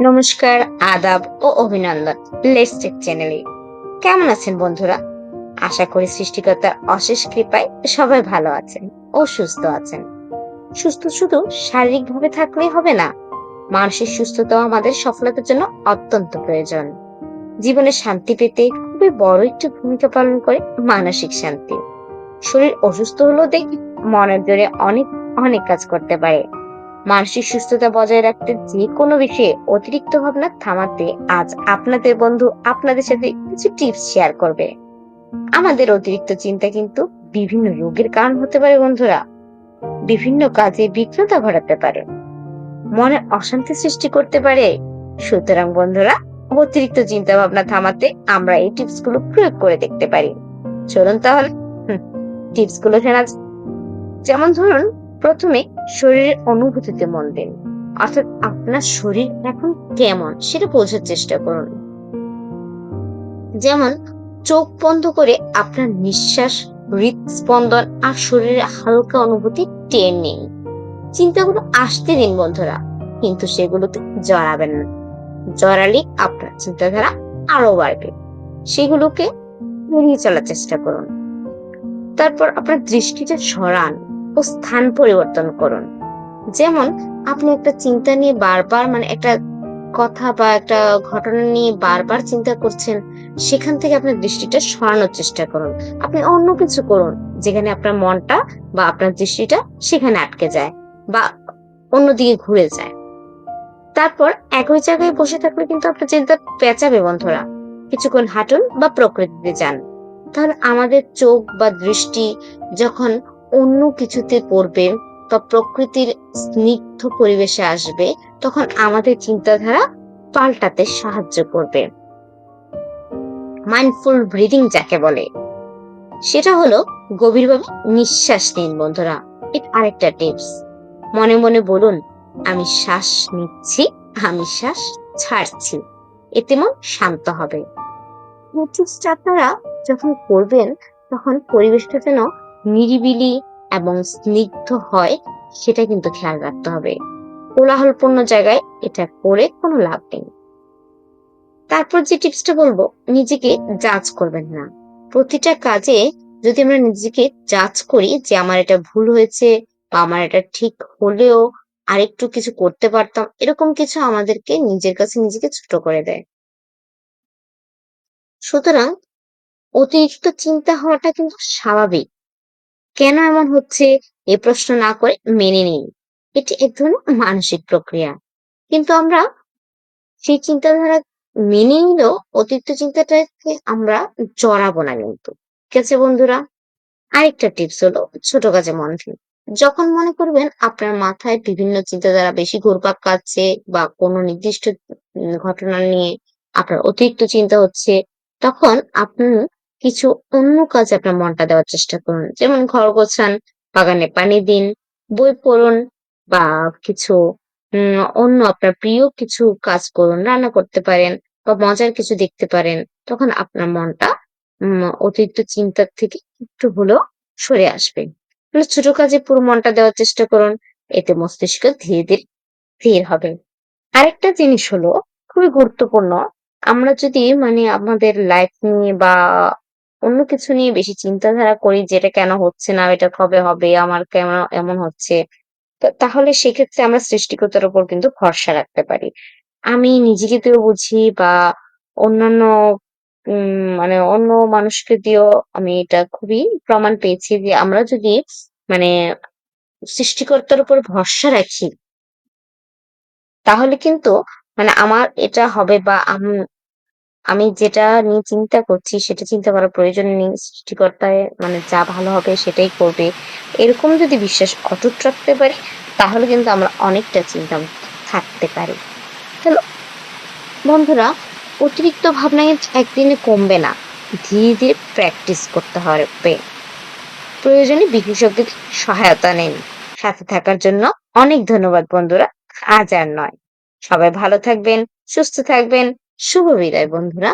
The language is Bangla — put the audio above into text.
নমস্কার, আদাব ও অভিনন্দন লেটস টেক চ্যানেলে। কেমন আছেন বন্ধুরা? আশা করি সৃষ্টিকর্তার অশেষ কৃপায় সবাই ভালো আছেন ও সুস্থ আছেন। সুস্থ শুধু শারীরিকভাবে থাকলেই হবে না, মানসিক সুস্থতাও আমাদের সফলতার জন্য অত্যন্ত প্রয়োজন। জীবনে শান্তি পেতে খুবই বড় একটি ভূমিকা পালন করে মানসিক শান্তি। শরীর অসুস্থ হলেও দেখি মনের জোরে অনেক অনেক কাজ করতে পারে। মানসিক সুস্থতা বজায় রাখতে যে কোনো বিষয়ে অতিরিক্ত ভাবনা থামাতে আজ আপনাদের বন্ধু আপনাদের সাথে কিছু টিপস শেয়ার করবে। আমাদের অতিরিক্ত চিন্তা কিন্তু বিভিন্ন রোগের কারণ হতে পারে বন্ধুরা, বিভিন্ন কাজে বিঘ্নতা ঘটাতে পারে, মনে অশান্তি সৃষ্টি করতে পারে। সুতরাং বন্ধুরা, অতিরিক্ত চিন্তা ভাবনা থামাতে আমরা এই টিপস গুলো প্রয়োগ করে দেখতে পারি। চলুন তাহলে টিপস গুলো শোনা যাক। যেমন ধরুন, প্রথমে শরীরের অনুভূতিতে মন দিন, অর্থাৎ আপনার শরীর এখন কেমন সেটা বোঝার চেষ্টা করুন। যেমন চোখ বন্ধ করে আপনার নিঃশ্বাস, হৃদস্পন্দন আর শরীরের হালকা অনুভূতি টের নিন। চিন্তাগুলো আসতে দিন বন্ধুরা, কিন্তু সেগুলোতে জড়াবেন না। জড়ালে আপনার চিন্তাধারা আরো বাড়বে। সেগুলোকে এড়িয়ে চলার চেষ্টা করুন। তারপর আপনার দৃষ্টিটা সরান ও স্থান পরিবর্তন করুন। যেমন আপনি একটা চিন্তা নিয়ে বারবার, একটা কথা বা একটা ঘটনা নিয়ে বারবার চিন্তা করছেন, সেখান থেকে আপনার দৃষ্টিটা সরানোর চেষ্টা করুন। আপনি অন্য কিছু করুন যেখানে আপনার মনটা বা আপনার দৃষ্টিটা সেখানে আটকে যায় বা অন্যদিকে ঘুরে যায়। তারপর একই জায়গায় বসে থাকলে কিন্তু আপনার চিন্তা পেঁচাবে বন্ধুরা। কিছুক্ষণ হাঁটুন বা প্রকৃতিতে যান। তাহলে আমাদের চোখ বা দৃষ্টি যখন অন্য কিছুতে পড়বে বা প্রকৃতির স্নিগ্ধ পরিবেশে আসবে, তখন আমাদের চিন্তাধারা পাল্টাতে সাহায্য করবে। মাইন্ডফুল ব্রিদিং যাকে বলে, সেটা হলো গভীরভাবে নিঃশ্বাস নিন বন্ধুরা। এটা আরেকটা টিপস। মনে মনে বলুন, আমি শ্বাস নিচ্ছি, আমি শ্বাস ছাড়ছি। এতে মন শান্ত হবে। এই টিপসটা আপনারা যখন করবেন, তখন পরিবেশটা যেন নিরিবিলি এবং স্নিগ্ধ হয়, সেটা কিন্তু খেয়াল রাখতে হবে। কোলাহলপূর্ণ জায়গায় এটা করে কোনো লাভ নেই। তারপর যে টিপসটা বলবো, নিজেকে জাজ করবেন না। প্রতিটা কাজে যদি আমরা নিজেকে জাজ করি যে আমার এটা ভুল হয়েছে বা আমার এটা ঠিক হলেও আরেকটু কিছু করতে পারতাম, এরকম কিছু আমাদেরকে নিজের কাছে নিজেকে ছোট করে দেয়। সুতরাং অতিরিক্ত চিন্তা হওয়াটা কিন্তু স্বাভাবিক। কেন এমন হচ্ছে এ প্রশ্ন না করে মেনে নিন, এটি এক ধরনের মানসিক প্রক্রিয়া। কিন্তু আমরা সেই চিন্তাধারা মেনে নিলেও অতিরিক্ত চিন্তাটাকে আমরা জড়াবো না কিন্তু। ঠিক আছে বন্ধুরা? আরেকটা টিপস হলো, ছোট কাজে মন দিন। যখন মনে করবেন আপনার মাথায় বিভিন্ন চিন্তাধারা বেশি ঘুরপাক খাচ্ছে বা কোনো নির্দিষ্ট ঘটনা নিয়ে আপনার অতিরিক্ত চিন্তা হচ্ছে, তখন আপনি কিছু অন্য কাজে আপনার মনটা দেওয়ার চেষ্টা করুন। যেমন ঘর গোছান, বাগানে পানি দিন, বই পড়ুন বা কিছু অন্য আপনার প্রিয় কিছু কাজ করুন, রান্না করতে পারেন বা মজার কিছু দেখতে পারেন। তখন আপনার মনটা অতিরিক্ত চিন্তার থেকে একটু হলেও সরে আসবে। তাহলে ছোট কাজে পুরো মনটা দেওয়ার চেষ্টা করুন। এতে মস্তিষ্ক ধীরে ধীরে স্থির হবে। আরেকটা জিনিস হলো, খুবই গুরুত্বপূর্ণ। আমরা যদি আমাদের লাইফ নিয়ে বা অন্য কিছু নিয়ে বেশি চিন্তাধারা করি, যেটা কেন হচ্ছে না, এটা কবে হবে, আমার কেন এমন হচ্ছে, তাহলে সেক্ষেত্রে আমরা সৃষ্টিকর্তার উপর কিন্তু ভরসা রাখতে পারি। আমি নিজেকে দিয়েও বুঝি বা অন্যান্য অন্য মানুষকে দিয়েও আমি এটা খুবই প্রমাণ পেয়েছি যে আমরা যদি মানে সৃষ্টিকর্তার উপর ভরসা রাখি, তাহলে কিন্তু আমার এটা হবে বা আমি যেটা নিয়ে চিন্তা করছি সেটা চিন্তা করার প্রয়োজন নেই। সৃষ্টিকর্তায় যা ভালো হবে সেটাই করবে। এরকম যদি বিশ্বাস অটুট রাখতে পারি, তাহলে কিন্তু আমরা অনেকটা চিন্তা থাকতে পারি। তাহলে বন্ধুরা, অতিরিক্ত ভাবনা কিন্তু একদিনে কমবে না। ধীরে ধীরে প্র্যাকটিস করতে হবে। প্রয়োজনে বিশেষজ্ঞদের সহায়তা নিন। সাথে থাকার জন্য অনেক ধন্যবাদ বন্ধুরা। আজ আর নয়। সবাই ভালো থাকবেন, সুস্থ থাকবেন। শুভ বিদায় বন্ধুরা।